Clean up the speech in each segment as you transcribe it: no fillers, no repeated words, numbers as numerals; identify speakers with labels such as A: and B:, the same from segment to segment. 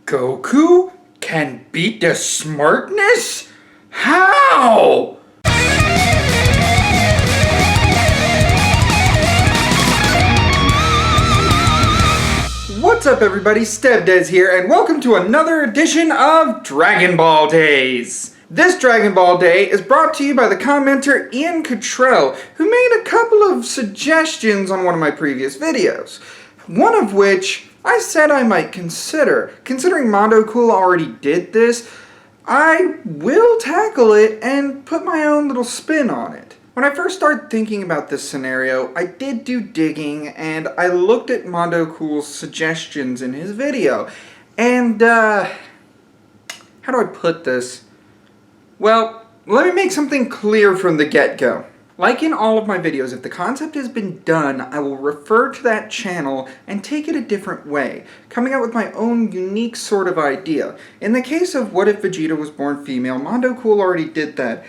A: Goku can beat the smartness? How? What's up everybody, StevDeS here, and welcome to another edition of Dragon Ball Days. This Dragon Ball Day is brought to you by the commenter Ian Cottrell, who made a couple of suggestions on one of my previous videos. One of which I said I might consider. Considering MondoCool already did this, I will tackle it and put my own little spin on it. When I first started thinking about this scenario, I did do digging and I looked at MondoCool's suggestions in his video. And, how do I put this? Well, let me make something clear from the get-go. Like in all of my videos, if the concept has been done, I will refer to that channel and take it a different way, coming up with my own unique sort of idea. In the case of What If Vegeta Was Born Female, MondoCool already did that,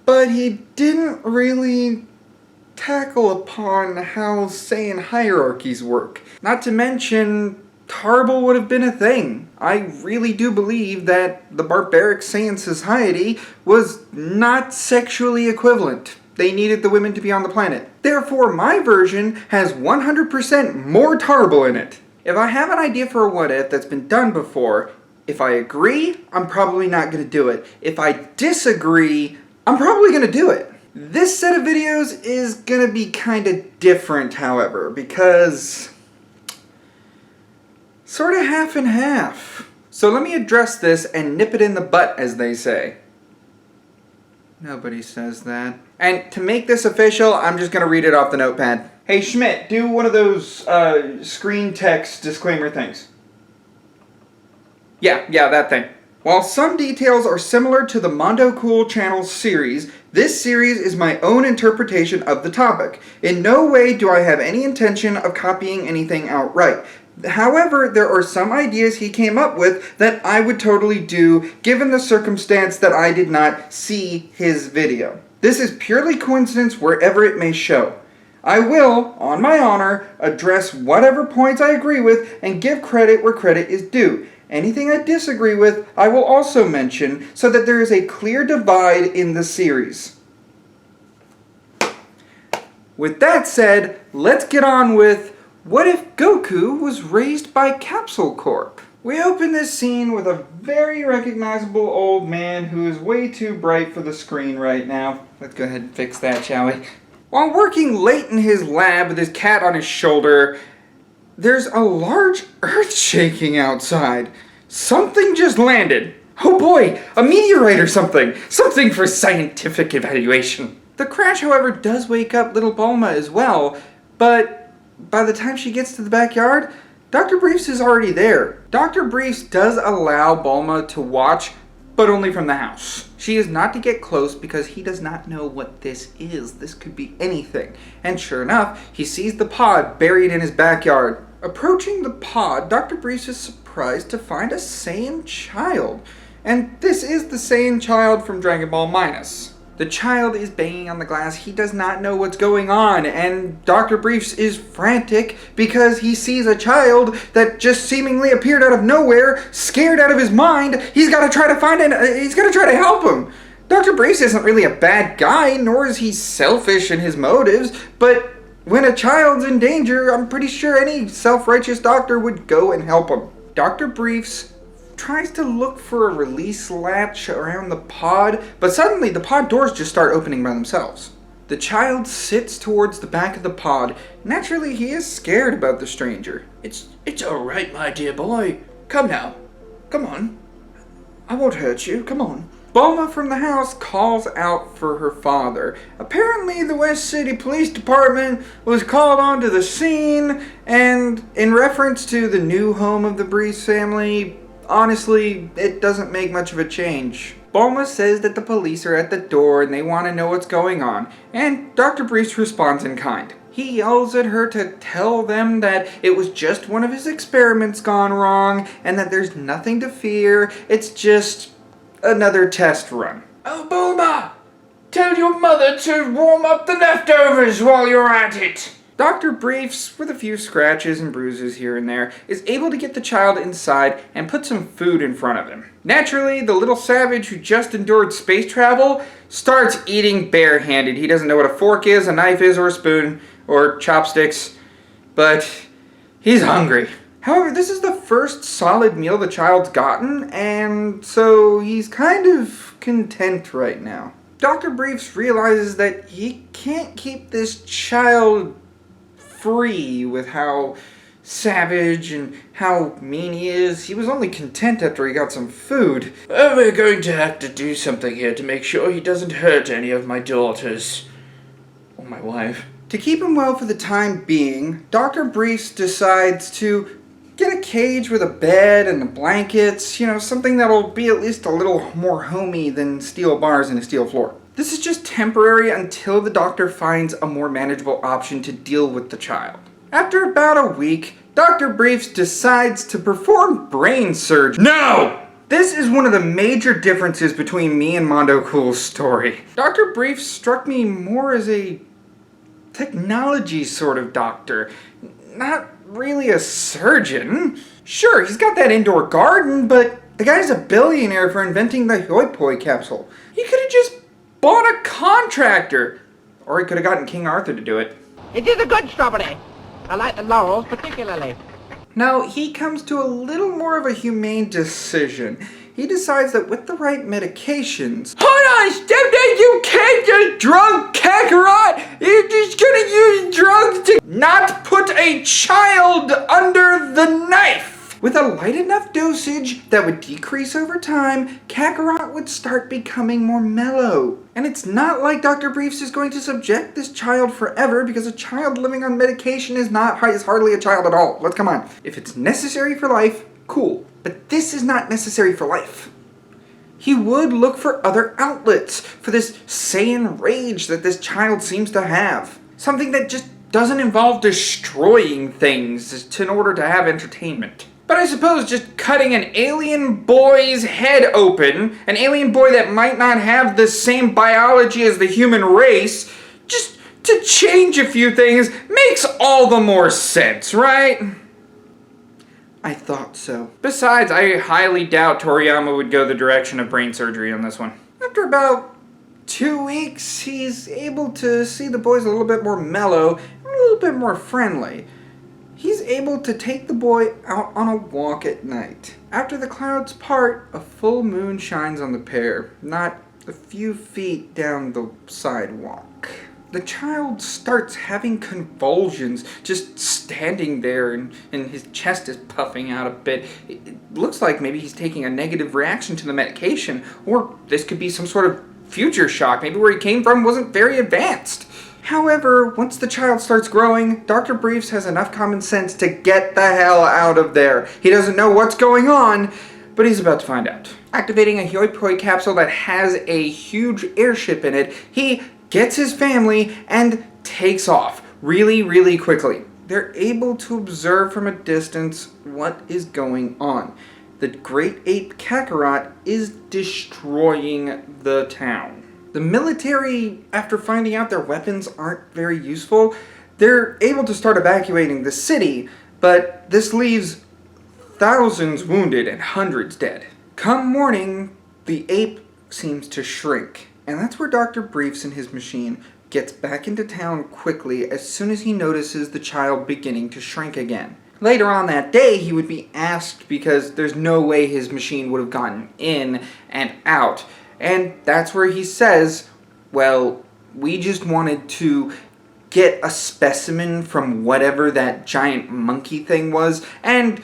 A: but he didn't really tackle upon how Saiyan hierarchies work. Not to mention, Tarbal would have been a thing. I really do believe that the barbaric Saiyan society was not sexually equivalent. They needed the women to be on the planet. Therefore, my version has 100% more Tarbal in it. If I have an idea for a what if that's been done before, if I agree, I'm probably not going to do it. If I disagree, I'm probably going to do it. This set of videos is going to be kind of different, however, because sort of half and half. So let me address this and nip it in the butt, as they say. Nobody says that. And to make this official, I'm just going to read it off the notepad. Hey Schmidt, do one of those screen text disclaimer things. Yeah, that thing. While some details are similar to the MondoCool channel's series, this series is my own interpretation of the topic. In no way do I have any intention of copying anything outright. However, there are some ideas he came up with that I would totally do given the circumstance that I did not see his video. This is purely coincidence wherever it may show. I will, on my honor, address whatever points I agree with and give credit where credit is due. Anything I disagree with, I will also mention so that there is a clear divide in the series. With that said, let's get on with What If Goku Was Raised by Capsule Corp? We open this scene with a very recognizable old man who is way too bright for the screen right now. Let's go ahead and fix that, shall we? While working late in his lab with his cat on his shoulder, there's a large earth shaking outside. Something just landed. Oh boy, a meteorite or something. Something for scientific evaluation. The crash, however, does wake up little Bulma as well, but by the time she gets to the backyard, Dr. Briefs is already there. Dr. Briefs does allow Bulma to watch, but only from the house. She is not to get close because he does not know what this is. This could be anything. And sure enough, he sees the pod buried in his backyard. Approaching the pod, Dr. Briefs is surprised to find a Saiyan child. And this is the Saiyan child from Dragon Ball Minus. The child is banging on the glass. He does not know what's going on, and Dr. Briefs is frantic because he sees a child that just seemingly appeared out of nowhere, scared out of his mind. He's got to try to find he's got to try to help him. Dr. Briefs isn't really a bad guy, nor is he selfish in his motives, but when a child's in danger, I'm pretty sure any self-righteous doctor would go and help him. Dr. Briefs tries to look for a release latch around the pod, but suddenly the pod doors just start opening by themselves. The child sits towards the back of the pod. Naturally, he is scared about the stranger. It's alright, my dear boy. Come now. Come on. I won't hurt you. Come on. Bulma from the house calls out for her father. Apparently, the West City Police Department was called onto the scene, and in reference to the new home of the Briefs family, honestly, it doesn't make much of a change. Bulma says that the police are at the door and they want to know what's going on, and Dr. Briefs responds in kind. He yells at her to tell them that it was just one of his experiments gone wrong and that there's nothing to fear, it's just another test run. Oh, Bulma! Tell your mother to warm up the leftovers while you're at it. Dr. Briefs, with a few scratches and bruises here and there, is able to get the child inside and put some food in front of him. Naturally, the little savage who just endured space travel starts eating barehanded. He doesn't know what a fork is, a knife is, or a spoon, or chopsticks, but he's hungry. However, this is the first solid meal the child's gotten, and so he's kind of content right now. Dr. Briefs realizes that he can't keep this child free with how savage and how mean he is. He was only content after he got some food.
B: Oh, we're going to have to do something here to make sure he doesn't hurt any of my daughters. Or my wife.
A: To keep him well for the time being, Dr. Briefs decides to get a cage with a bed and the blankets, something that'll be at least a little more homey than steel bars and a steel floor. This is just temporary until the doctor finds a more manageable option to deal with the child. After about a week, Dr. Briefs decides to perform brain surgery. No! This is one of the major differences between me and MondoCool's story. Dr. Briefs struck me more as a technology sort of doctor, not really a surgeon. Sure, he's got that indoor garden, but the guy's a billionaire for inventing the hoi poi capsule. He could have just bought a contractor, or he could have gotten King Arthur to do it.
C: It is a good strawberry. I like the laurels particularly.
A: Now, he comes to a little more of a humane decision. He decides that with the right medications... Hold on, StevDeS, you can't just drug Kakarot! You're just gonna use drugs to not put a child under the knife! With a light enough dosage that would decrease over time, Kakarot would start becoming more mellow. And it's not like Dr. Briefs is going to subject this child forever, because a child living on medication is hardly a child at all. Let's come on. If it's necessary for life, cool. But this is not necessary for life. He would look for other outlets for this Saiyan rage that this child seems to have. Something that just doesn't involve destroying things in order to have entertainment. But I suppose just cutting an alien boy's head open, an alien boy that might not have the same biology as the human race, just to change a few things, makes all the more sense, right? I thought so. Besides, I highly doubt Toriyama would go the direction of brain surgery on this one. After about 2 weeks, he's able to see the boys a little bit more mellow and a little bit more friendly. He's able to take the boy out on a walk at night. After the clouds part, a full moon shines on the pair, not a few feet down the sidewalk. The child starts having convulsions, just standing there, and his chest is puffing out a bit. It looks like maybe he's taking a negative reaction to the medication, or this could be some sort of future shock. Maybe where he came from wasn't very advanced. However, once the child starts growing, Dr. Briefs has enough common sense to get the hell out of there. He doesn't know what's going on, but he's about to find out. Activating a hoi poi capsule that has a huge airship in it, he gets his family and takes off really, really quickly. They're able to observe from a distance what is going on. The great ape Kakarot is destroying the town. The military, after finding out their weapons aren't very useful, they're able to start evacuating the city, but this leaves thousands wounded and hundreds dead. Come morning, the ape seems to shrink, and that's where Dr. Briefs and his machine gets back into town quickly as soon as he notices the child beginning to shrink again. Later on that day, he would be asked because there's no way his machine would have gotten in and out. And that's where he says, well, we just wanted to get a specimen from whatever that giant monkey thing was and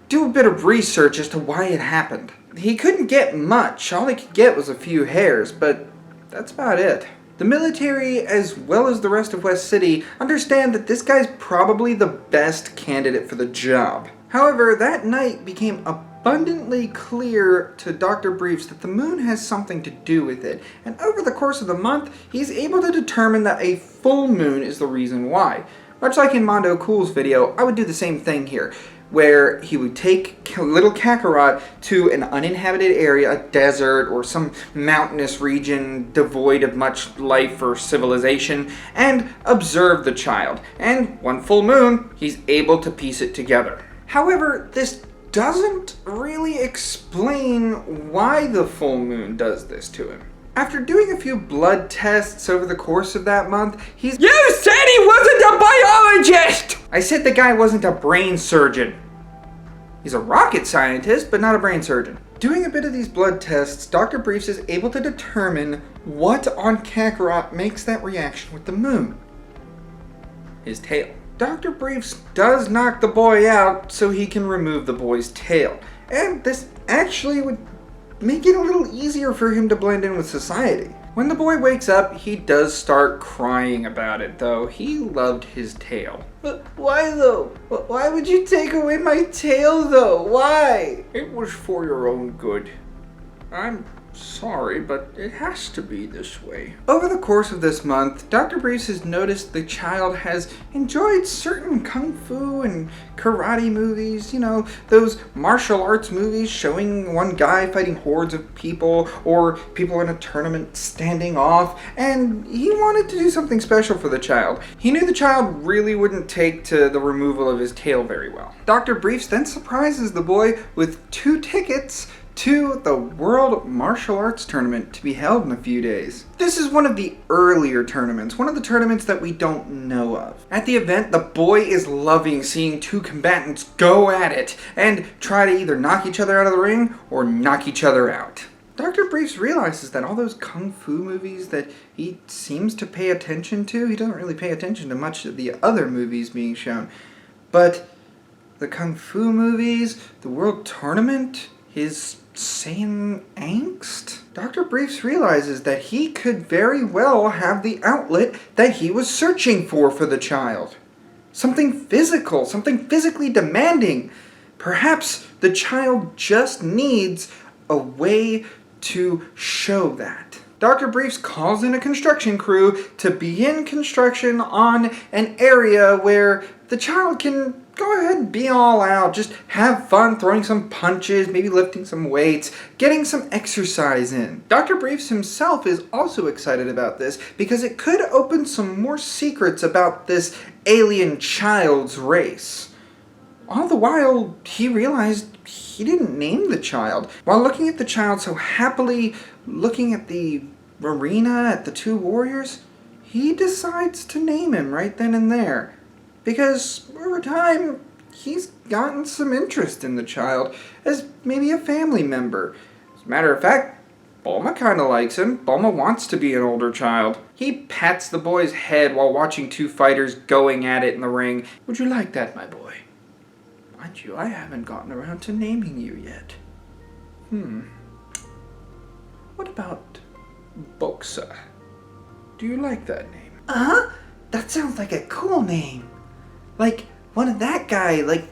A: do a bit of research as to why it happened. He couldn't get much. All he could get was a few hairs, but that's about it. The military, as well as the rest of West City, understand that this guy's probably the best candidate for the job. However, that night became abundantly clear to Dr. Briefs that the moon has something to do with it, and over the course of the month, he's able to determine that a full moon is the reason why. Much like in MondoCool's video, I would do the same thing here. where he would take little Kakarot to an uninhabited area, a desert or some mountainous region devoid of much life or civilization, and observe the child. And one full moon, he's able to piece it together. However, this doesn't really explain why the full moon does this to him. After doing a few blood tests over the course of that month, he's—
B: You said he wasn't a biologist!
A: I said the guy wasn't a brain surgeon. He's a rocket scientist, but not a brain surgeon. Doing a bit of these blood tests, Dr. Briefs is able to determine what on Kakarot makes that reaction with the moon. His tail. Dr. Briefs does knock the boy out so he can remove the boy's tail. And this actually would make it a little easier for him to blend in with society. When the boy wakes up, he does start crying about it, though. He loved his tail. But why though? Why would you take away my tail though? Why?
B: It was for your own good. I'm sorry, but it has to be this way.
A: Over the course of this month, Dr. Briefs has noticed the child has enjoyed certain kung fu and karate movies, you know, those martial arts movies showing one guy fighting hordes of people or people in a tournament standing off, and he wanted to do something special for the child. He knew the child really wouldn't take to the removal of his tail very well. Dr. Briefs then surprises the boy with 2 tickets to the World Martial Arts Tournament to be held in a few days. This is one of the earlier tournaments, one of the tournaments that we don't know of. At the event, the boy is loving seeing 2 combatants go at it and try to either knock each other out of the ring or knock each other out. Dr. Briefs realizes that all those kung fu movies that he seems to pay attention to, he doesn't really pay attention to much of the other movies being shown, but the kung fu movies, the World Tournament, his Saiyan angst? Dr. Briefs realizes that he could very well have the outlet that he was searching for the child. Something physical, something physically demanding. Perhaps the child just needs a way to show that. Dr. Briefs calls in a construction crew to begin construction on an area where the child can go ahead and be all out, just have fun throwing some punches, maybe lifting some weights, getting some exercise in. Dr. Briefs himself is also excited about this because it could open some more secrets about this alien child's race. All the while, he realized he didn't name the child. While looking at the child so happily, looking at the arena, at the 2 warriors, he decides to name him right then and there. Because over time, he's gotten some interest in the child as maybe a family member. As a matter of fact, Bulma kind of likes him. Bulma wants to be an older child. He pats the boy's head while watching 2 fighters going at it in the ring. Would you like that, my boy? Mind you, I haven't gotten around to naming you yet. What about Boxa? Do you like that name? Uh-huh. That sounds like a cool name. Like one of that guy, like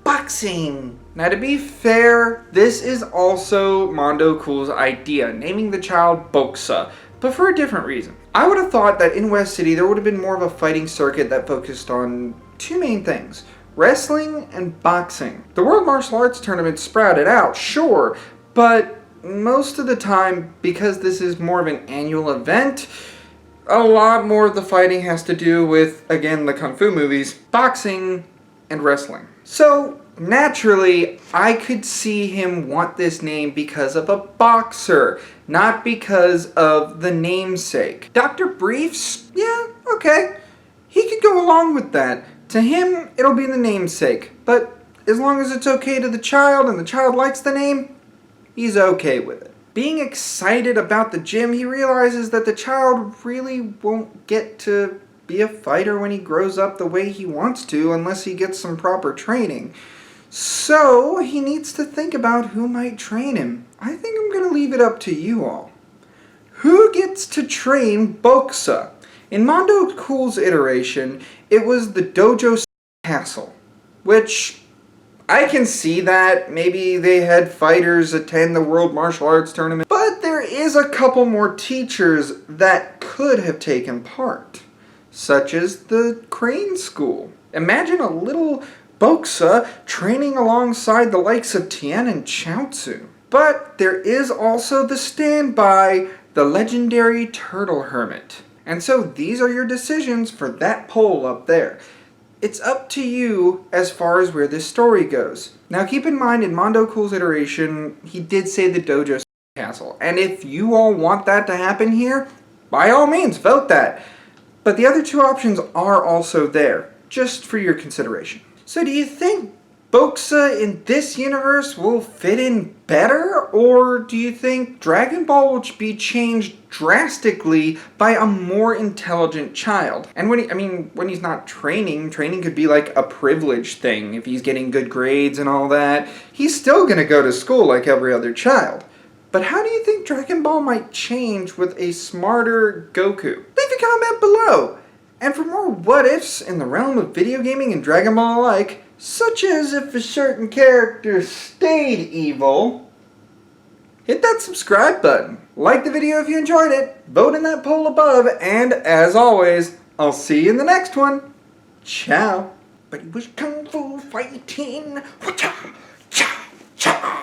A: boxing. Now to be fair, this is also MondoCool's idea, naming the child Boxa, but for a different reason. I would have thought that in West City there would have been more of a fighting circuit that focused on 2 main things, wrestling and boxing. The World Martial Arts Tournament sprouted out, sure, but most of the time, because this is more of an annual event, a lot more of the fighting has to do with, again, the kung fu movies, boxing, and wrestling. So, naturally, I could see him want this name because of a boxer, not because of the namesake. Dr. Briefs, yeah, okay, he could go along with that. To him, it'll be the namesake, but as long as it's okay to the child and the child likes the name, he's okay with it. Being excited about the gym, he realizes that the child really won't get to be a fighter when he grows up the way he wants to unless he gets some proper training. So he needs to think about who might train him. I think I'm going to leave it up to you all. Who gets to train Boxa? In MondoCool's iteration, it was the Dojo Castle, which I can see that. Maybe they had fighters attend the World Martial Arts Tournament, but there is a couple more teachers that could have taken part, such as the Crane School. Imagine a little Boxa training alongside the likes of Tien and Chaozu. But there is also the standby, the legendary Turtle Hermit. And so these are your decisions for that poll up there. It's up to you as far as where this story goes. Now keep in mind, in MondoCool's iteration, he did say the dojo castle. And if you all want that to happen here, by all means, vote that. But the other two options are also there, just for your consideration. So do you think Boxa in this universe will fit in better, or do you think Dragon Ball will be changed drastically by a more intelligent child? And when he's not training could be like a privilege thing. If he's getting good grades and all that, he's still gonna go to school like every other child. But how do you think Dragon Ball might change with a smarter Goku? Leave a comment below! And for more what-ifs in the realm of video gaming and Dragon Ball alike, such as if a certain character stayed evil, hit that subscribe button. Like the video if you enjoyed it, vote in that poll above, and as always, I'll see you in the next one. Ciao. But he was kung fu fighting. Whatcha?